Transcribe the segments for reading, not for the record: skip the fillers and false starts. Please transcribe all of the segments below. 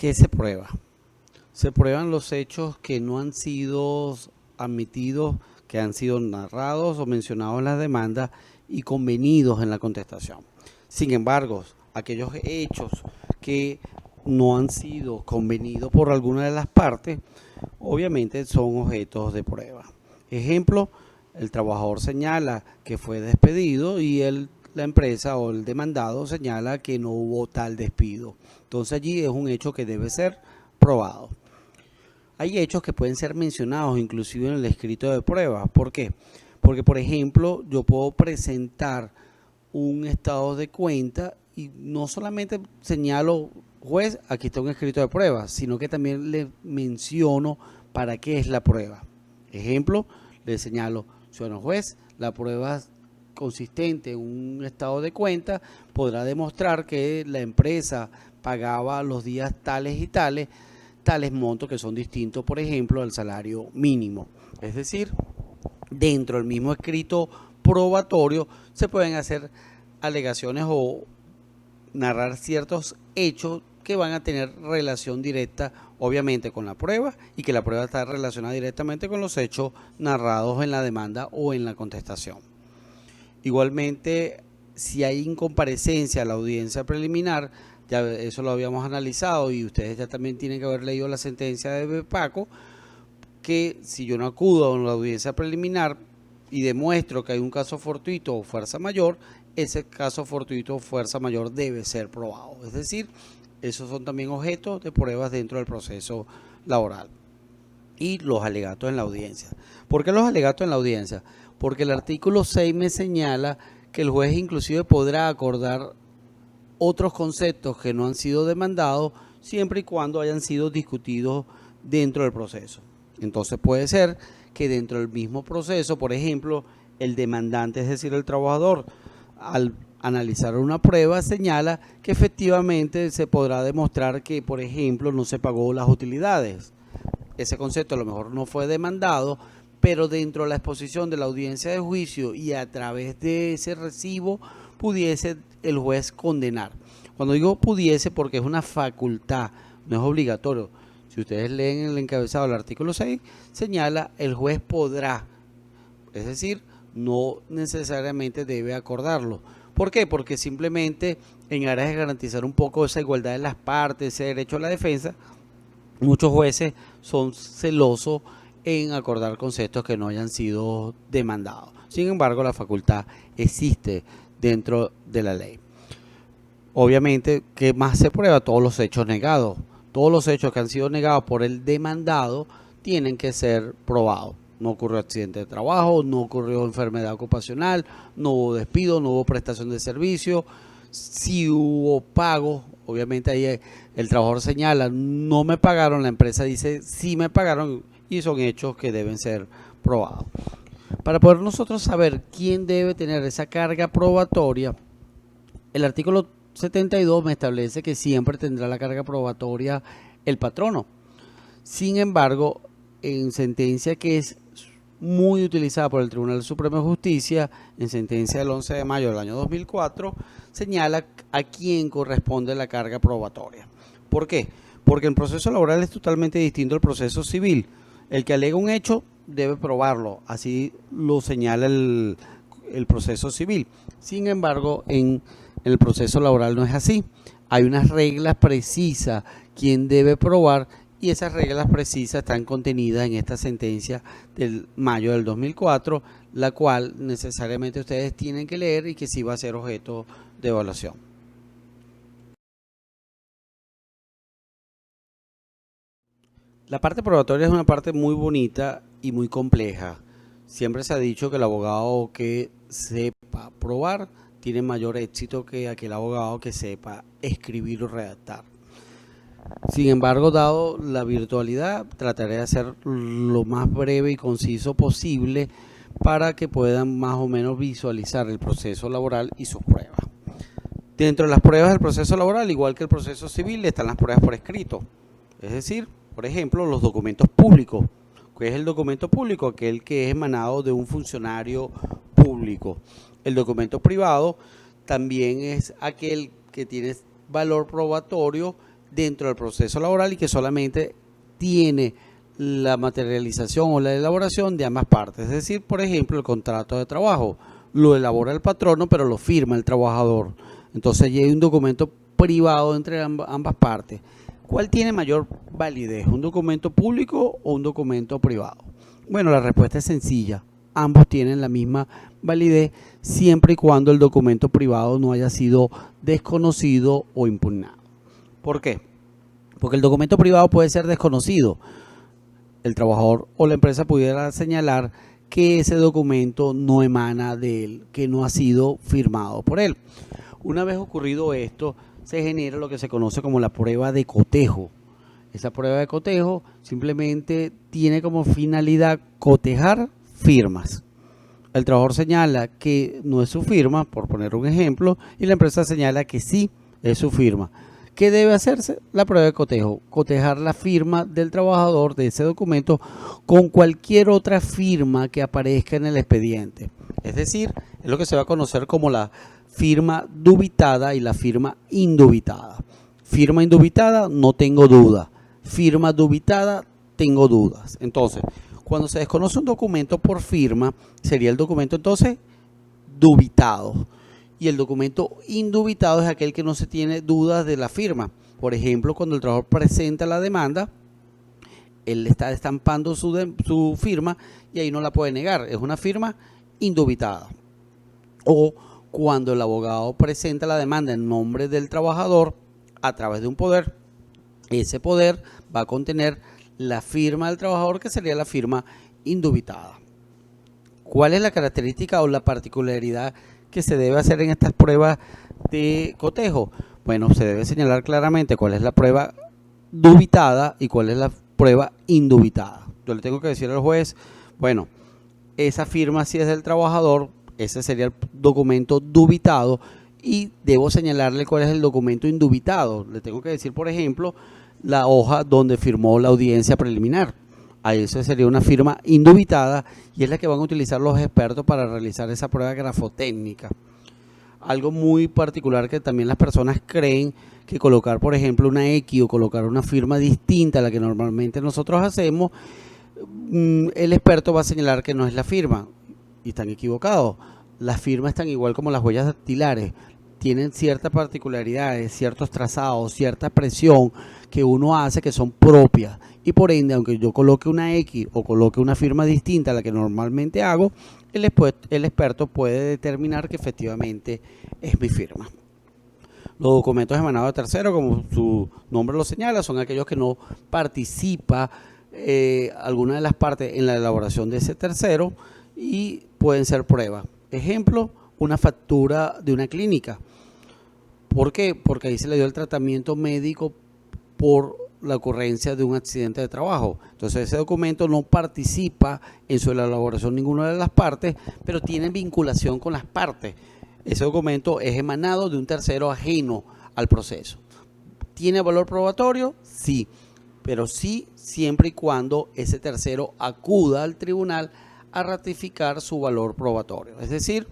¿Qué se prueba? Se prueban los hechos que no han sido admitidos, que han sido narrados o mencionados en la demanda y convenidos en la contestación. Sin embargo, aquellos hechos que no han sido convenidos por alguna de las partes, obviamente son objetos de prueba. Ejemplo, el trabajador señala que fue despedido y la empresa o el demandado señala que no hubo tal despido. Entonces allí es un hecho que debe ser probado. Hay hechos que pueden ser mencionados inclusive en el escrito de prueba. ¿Por qué? Porque, por ejemplo, yo puedo presentar un estado de cuenta y no solamente señalo, juez, aquí está un escrito de prueba, sino que también le menciono para qué es la prueba. Ejemplo, le señalo, señor juez, la prueba consistente en un estado de cuenta podrá demostrar que la empresa pagaba los días tales y tales montos que son distintos, por ejemplo, al salario mínimo. Es decir, dentro del mismo escrito probatorio se pueden hacer alegaciones o narrar ciertos hechos que van a tener relación directa, obviamente, con la prueba y que la prueba está relacionada directamente con los hechos narrados en la demanda o en la contestación. Igualmente, si hay incomparecencia a la audiencia preliminar, ya eso lo habíamos analizado y ustedes ya también tienen que haber leído la sentencia de BPACO, que si yo no acudo a la audiencia preliminar y demuestro que hay un caso fortuito o fuerza mayor, ese caso fortuito o fuerza mayor debe ser probado. Es decir, esos son también objetos de pruebas dentro del proceso laboral. Y los alegatos en la audiencia. ¿Por qué los alegatos en la audiencia? Porque el artículo 6 me señala que el juez inclusive podrá acordar otros conceptos que no han sido demandados siempre y cuando hayan sido discutidos dentro del proceso. Entonces puede ser que dentro del mismo proceso, por ejemplo, el demandante, es decir, el trabajador, al analizar una prueba señala que efectivamente se podrá demostrar que, por ejemplo, no se pagó las utilidades. Ese concepto a lo mejor no fue demandado, pero dentro de la exposición de la audiencia de juicio y a través de ese recibo pudiese el juez condenar. Cuando digo pudiese, porque es una facultad, no es obligatorio. Si ustedes leen el encabezado del artículo 6, señala el juez podrá, es decir, no necesariamente debe acordarlo. ¿Por qué? Porque simplemente en aras de garantizar un poco esa igualdad de las partes, ese derecho a la defensa, muchos jueces son celosos en acordar conceptos que no hayan sido demandados. Sin embargo, la facultad existe dentro de la ley. Obviamente, ¿qué más se prueba? Todos los hechos negados. Todos los hechos que han sido negados por el demandado tienen que ser probados. No ocurrió accidente de trabajo, no ocurrió enfermedad ocupacional, no hubo despido, no hubo prestación de servicio. Si hubo pago, obviamente ahí el trabajador señala, no me pagaron, la empresa dice, sí me pagaron, y son hechos que deben ser probados. Para poder nosotros saber quién debe tener esa carga probatoria, el artículo 72 me establece que siempre tendrá la carga probatoria el patrono. Sin embargo, en sentencia que es muy utilizada por el Tribunal Supremo de Justicia, en sentencia del 11 de mayo del año 2004, señala a quién corresponde la carga probatoria. ¿Por qué? Porque el proceso laboral es totalmente distinto al proceso civil. El que alega un hecho debe probarlo, así lo señala el proceso civil. Sin embargo, en el proceso laboral no es así. Hay unas reglas precisas quién debe probar y esas reglas precisas están contenidas en esta sentencia del mayo del 2004, la cual necesariamente ustedes tienen que leer y que sí va a ser objeto de evaluación. La parte probatoria es una parte muy bonita y muy compleja. Siempre se ha dicho que el abogado que sepa probar tiene mayor éxito que aquel abogado que sepa escribir o redactar. Sin embargo, dado la virtualidad, trataré de hacer lo más breve y conciso posible para que puedan más o menos visualizar el proceso laboral y sus pruebas. Dentro de las pruebas del proceso laboral, igual que el proceso civil, están las pruebas por escrito. Es decir, por ejemplo, los documentos públicos. ¿Qué es el documento público? Aquel que es emanado de un funcionario público. El documento privado también es aquel que tiene valor probatorio dentro del proceso laboral y que solamente tiene la materialización o la elaboración de ambas partes. Es decir, por ejemplo, el contrato de trabajo lo elabora el patrono, pero lo firma el trabajador. Entonces ya hay un documento privado entre ambas partes. ¿Cuál tiene mayor validez? ¿Un documento público o un documento privado? Bueno, la respuesta es sencilla. Ambos tienen la misma validez siempre y cuando el documento privado no haya sido desconocido o impugnado. ¿Por qué? Porque el documento privado puede ser desconocido. El trabajador o la empresa pudiera señalar que ese documento no emana de él, que no ha sido firmado por él. Una vez ocurrido esto, se genera lo que se conoce como la prueba de cotejo. Esa prueba de cotejo simplemente tiene como finalidad cotejar firmas. El trabajador señala que no es su firma, por poner un ejemplo, y la empresa señala que sí es su firma. ¿Qué debe hacerse? La prueba de cotejo. Cotejar la firma del trabajador de ese documento con cualquier otra firma que aparezca en el expediente. Es decir, es lo que se va a conocer como la firma dubitada y la firma indubitada. Firma indubitada, no tengo duda. Firma dubitada, tengo dudas. Entonces, cuando se desconoce un documento por firma, sería el documento entonces dubitado. Y el documento indubitado es aquel que no se tiene dudas de la firma. Por ejemplo, cuando el trabajador presenta la demanda, él está estampando su firma y ahí no la puede negar. Es una firma indubitada. O cuando el abogado presenta la demanda en nombre del trabajador a través de un poder, ese poder va a contener la firma del trabajador, que sería la firma indubitada. ¿Cuál es la característica o la particularidad que se debe hacer en estas pruebas de cotejo? Bueno, se debe señalar claramente cuál es la prueba dubitada y cuál es la prueba indubitada. Yo le tengo que decir al juez, bueno, esa firma sí es del trabajador, ese sería el documento dubitado, y debo señalarle cuál es el documento indubitado. Le tengo que decir, por ejemplo, la hoja donde firmó la audiencia preliminar. Ahí eso sería una firma indubitada y es la que van a utilizar los expertos para realizar esa prueba grafotécnica. Algo muy particular que también las personas creen que colocar, por ejemplo, una X o colocar una firma distinta a la que normalmente nosotros hacemos, el experto va a señalar que no es la firma, y están equivocados. Las firmas están igual como las huellas dactilares, tienen ciertas particularidades, ciertos trazados, cierta presión que uno hace que son propias, y por ende, aunque yo coloque una X o coloque una firma distinta a la que normalmente hago, el experto puede determinar que efectivamente es mi firma. Los documentos emanados de terceros, como su nombre lo señala, son aquellos que no participa alguna de las partes en la elaboración de ese tercero y pueden ser pruebas. Ejemplo, una factura de una clínica. ¿Por qué? Porque ahí se le dio el tratamiento médico por la ocurrencia de un accidente de trabajo. Entonces ese documento no participa en su elaboración ninguna de las partes, pero tiene vinculación con las partes. Ese documento es emanado de un tercero ajeno al proceso. ¿Tiene valor probatorio? Sí, pero sí siempre y cuando ese tercero acuda al tribunal a ratificar su valor probatorio. Es decir,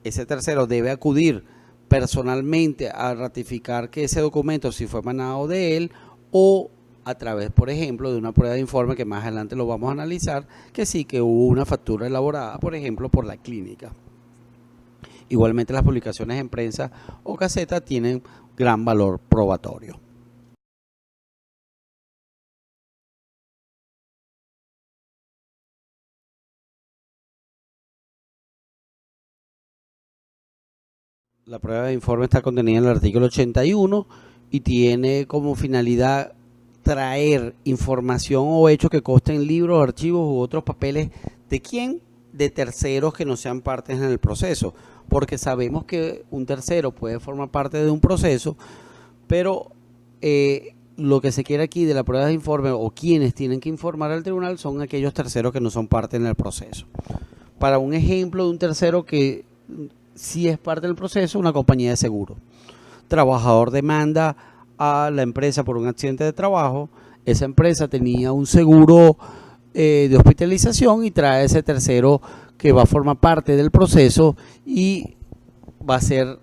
ese tercero debe acudir personalmente a ratificar que ese documento sí fue emanado de él, o a través, por ejemplo, de una prueba de informe que más adelante lo vamos a analizar, que sí que hubo una factura elaborada, por ejemplo, por la clínica. Igualmente las publicaciones en prensa o caseta tienen gran valor probatorio. La prueba de informe está contenida en el artículo 81 y tiene como finalidad traer información o hechos que consten en libros, archivos u otros papeles. ¿De quién? De terceros que no sean partes en el proceso, porque sabemos que un tercero puede formar parte de un proceso, pero lo que se quiere aquí de la prueba de informe o quienes tienen que informar al tribunal son aquellos terceros que no son parte en el proceso. Para un ejemplo de un tercero que sí es parte del proceso, una compañía de seguro. Trabajador demanda a la empresa por un accidente de trabajo, esa empresa tenía un seguro de hospitalización y trae ese tercero que va a formar parte del proceso y va a ser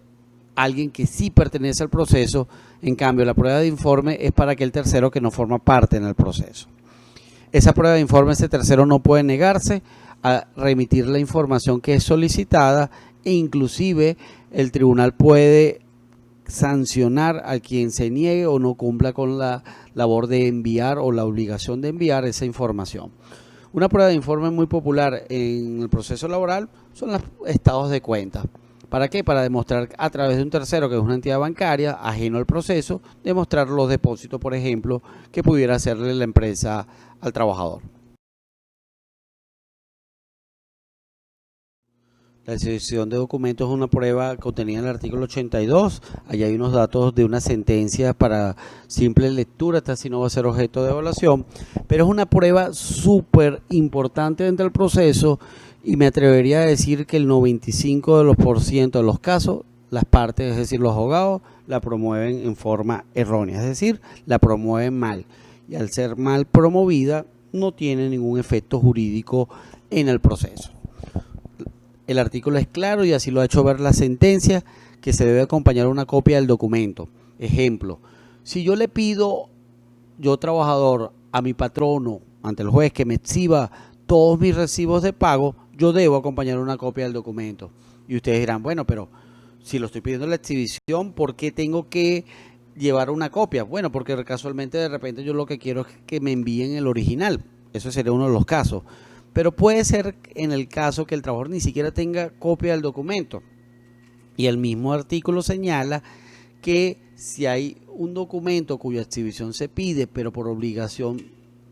alguien que sí pertenece al proceso. En cambio, la prueba de informe es para aquel tercero que no forma parte en el proceso. Esa prueba de informe, ese tercero no puede negarse a remitir la información que es solicitada, e inclusive el tribunal puede sancionar a quien se niegue o no cumpla con la labor de enviar o la obligación de enviar esa información. Una prueba de informe muy popular en el proceso laboral son los estados de cuenta. ¿Para qué? Para demostrar a través de un tercero, que es una entidad bancaria ajeno al proceso, demostrar los depósitos, por ejemplo, que pudiera hacerle la empresa al trabajador. La exhibición de documentos es una prueba contenida en el artículo 82. Allí hay unos datos de una sentencia para simple lectura, esta sí no va a ser objeto de evaluación, pero es una prueba súper importante dentro del proceso, y me atrevería a decir que el 95% de los casos, las partes, es decir, los abogados, la promueven en forma errónea, es decir, la promueven mal. Y al ser mal promovida, no tiene ningún efecto jurídico en el proceso. El artículo es claro y así lo ha hecho ver la sentencia, que se debe acompañar una copia del documento. Ejemplo, si yo le pido, yo trabajador, a mi patrono ante el juez que me exhiba todos mis recibos de pago, yo debo acompañar una copia del documento. Y ustedes dirán, bueno, pero si lo estoy pidiendo en la exhibición, ¿por qué tengo que llevar una copia? Bueno, porque casualmente de repente yo lo que quiero es que me envíen el original. Eso sería uno de los casos. Pero puede ser en el caso que el trabajador ni siquiera tenga copia del documento. Y el mismo artículo señala que si hay un documento cuya exhibición se pide, pero por obligación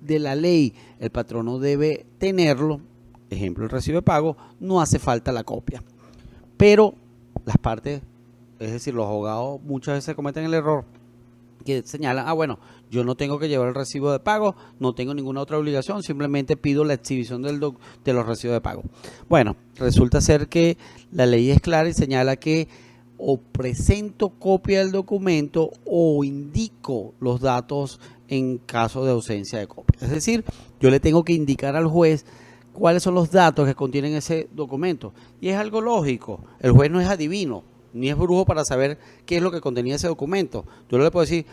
de la ley el patrono debe tenerlo, ejemplo el recibo de pago, no hace falta la copia. Pero las partes, es decir, los abogados muchas veces cometen el error que señalan, bueno, yo no tengo que llevar el recibo de pago, no tengo ninguna otra obligación, simplemente pido la exhibición de los recibos de pago. Bueno, resulta ser que la ley es clara y señala que o presento copia del documento o indico los datos en caso de ausencia de copia. Es decir, yo le tengo que indicar al juez cuáles son los datos que contienen ese documento. Y es algo lógico, el juez no es adivino, ni es brujo para saber qué es lo que contenía ese documento. Yo no le puedo decir,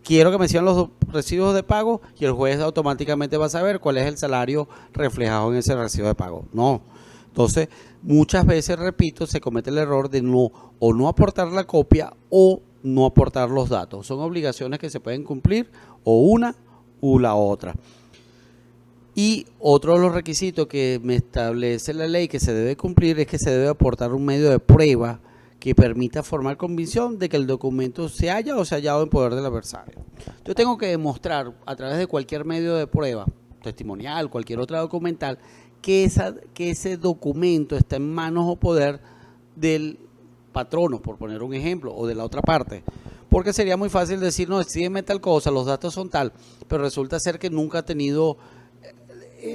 quiero que me sigan los recibos de pago, y el juez automáticamente va a saber cuál es el salario reflejado en ese recibo de pago. No. Entonces, muchas veces, repito, se comete el error de no aportar la copia o no aportar los datos. Son obligaciones que se pueden cumplir o una u la otra. Y otro de los requisitos que me establece la ley que se debe cumplir es que se debe aportar un medio de prueba que permita formar convicción de que el documento se haya o se ha hallado en poder del adversario. Yo tengo que demostrar a través de cualquier medio de prueba, testimonial, cualquier otra documental, que ese documento está en manos o poder del patrono, por poner un ejemplo, o de la otra parte. Porque sería muy fácil decir, no, exhíbeme tal cosa, los datos son tal, pero resulta ser que nunca ha tenido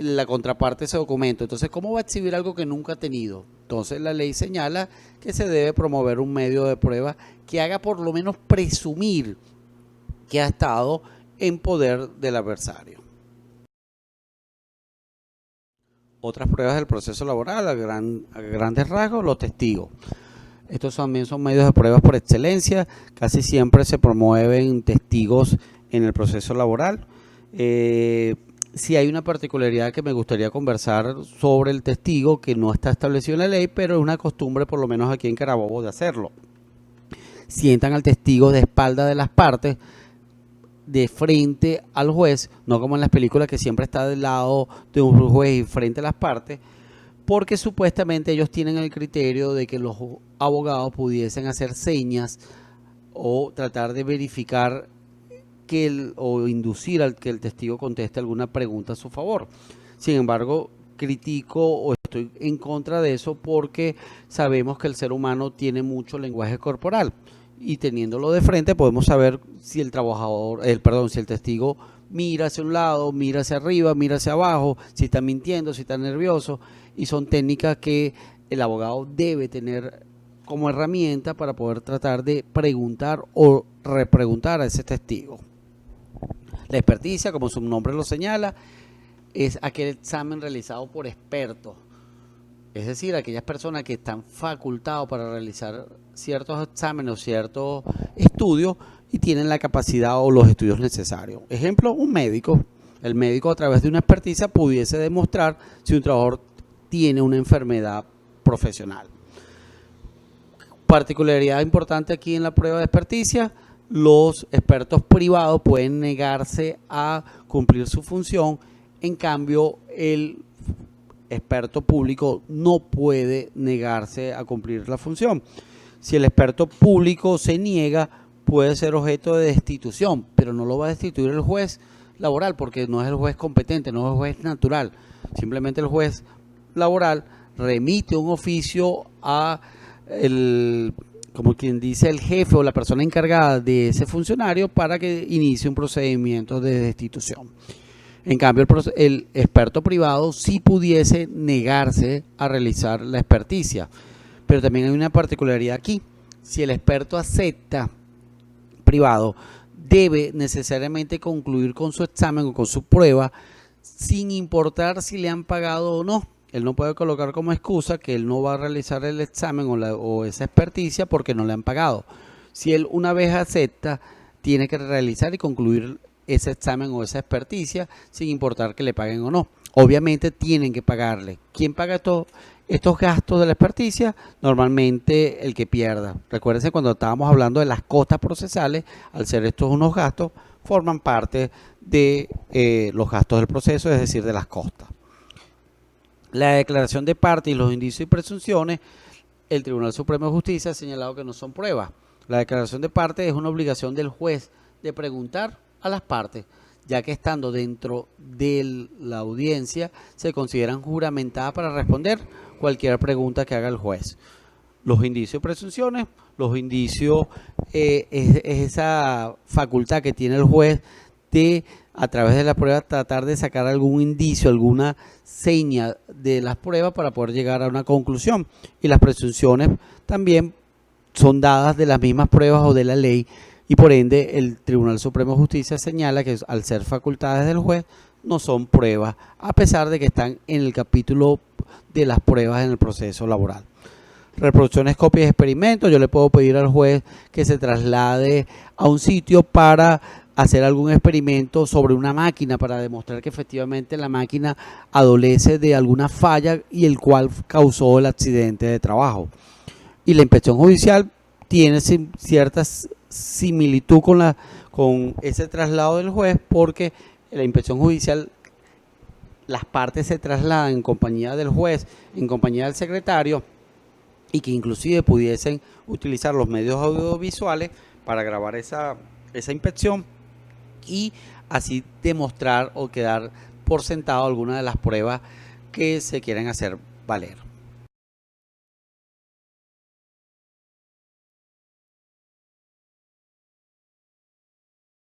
la contraparte ese documento. Entonces, ¿cómo va a exhibir algo que nunca ha tenido? Entonces, la ley señala que se debe promover un medio de prueba que haga por lo menos presumir que ha estado en poder del adversario. Otras pruebas del proceso laboral, a grandes rasgos, los testigos. Estos también son medios de pruebas por excelencia. Casi siempre se promueven testigos en el proceso laboral. Sí hay una particularidad que me gustaría conversar sobre el testigo, que no está establecido en la ley, pero es una costumbre, por lo menos aquí en Carabobo, de hacerlo. Sientan al testigo de espalda de las partes, de frente al juez, no como en las películas que siempre está del lado de un juez y frente a las partes, porque supuestamente ellos tienen el criterio de que los abogados pudiesen hacer señas o tratar de verificar o inducir al que el testigo conteste alguna pregunta a su favor. Sin embargo, critico o estoy en contra de eso porque sabemos que el ser humano tiene mucho lenguaje corporal, y teniéndolo de frente podemos saber si el si el testigo mira hacia un lado, mira hacia arriba, mira hacia abajo, si está mintiendo, si está nervioso, y son técnicas que el abogado debe tener como herramienta para poder tratar de preguntar o repreguntar a ese testigo. La experticia, como su nombre lo señala, es aquel examen realizado por expertos Es decir, aquellas personas que están facultados para realizar ciertos exámenes o ciertos estudios y tienen la capacidad o los estudios necesarios. Ejemplo, un médico. El médico, a través de una experticia, pudiese demostrar si un trabajador tiene una enfermedad profesional. Particularidad importante aquí en la prueba de experticia: los expertos privados pueden negarse a cumplir su función, en cambio el experto público no puede negarse a cumplir la función. Si el experto público se niega, puede ser objeto de destitución, pero no lo va a destituir el juez laboral, porque no es el juez competente, no es el juez natural. Simplemente el juez laboral remite un oficio a como quien dice, el jefe o la persona encargada de ese funcionario para que inicie un procedimiento de destitución. En cambio, el experto privado sí pudiese negarse a realizar la experticia. Pero también hay una particularidad aquí: si el experto acepta privado, debe necesariamente concluir con su examen o con su prueba, sin importar si le han pagado o no. Él no puede colocar como excusa que él no va a realizar el examen o esa experticia porque no le han pagado. Si él una vez acepta, tiene que realizar y concluir ese examen o esa experticia sin importar que le paguen o no. Obviamente tienen que pagarle. ¿Quién paga estos gastos de la experticia? Normalmente el que pierda. Recuérdense cuando estábamos hablando de las costas procesales, al ser estos unos gastos, forman parte de los gastos del proceso, es decir, de las costas. La declaración de parte y los indicios y presunciones, el Tribunal Supremo de Justicia ha señalado que no son pruebas. La declaración de parte es una obligación del juez de preguntar a las partes, ya que estando dentro de la audiencia se consideran juramentadas para responder cualquier pregunta que haga el juez. Los indicios y presunciones, los indicios es esa facultad que tiene el juez de, a través de la prueba, tratar de sacar algún indicio, alguna seña de las pruebas para poder llegar a una conclusión. Y las presunciones también son dadas de las mismas pruebas o de la ley, y por ende el Tribunal Supremo de Justicia señala que al ser facultades del juez no son pruebas, a pesar de que están en el capítulo de las pruebas en el proceso laboral. Reproducciones, copias y experimentos. Yo le puedo pedir al juez que se traslade a un sitio para hacer algún experimento sobre una máquina para demostrar que efectivamente la máquina adolece de alguna falla y el cual causó el accidente de trabajo. Y la inspección judicial tiene cierta similitud con ese traslado del juez, porque en la inspección judicial las partes se trasladan en compañía del juez, en compañía del secretario, y que inclusive pudiesen utilizar los medios audiovisuales para grabar esa inspección y así demostrar o quedar por sentado alguna de las pruebas que se quieren hacer valer.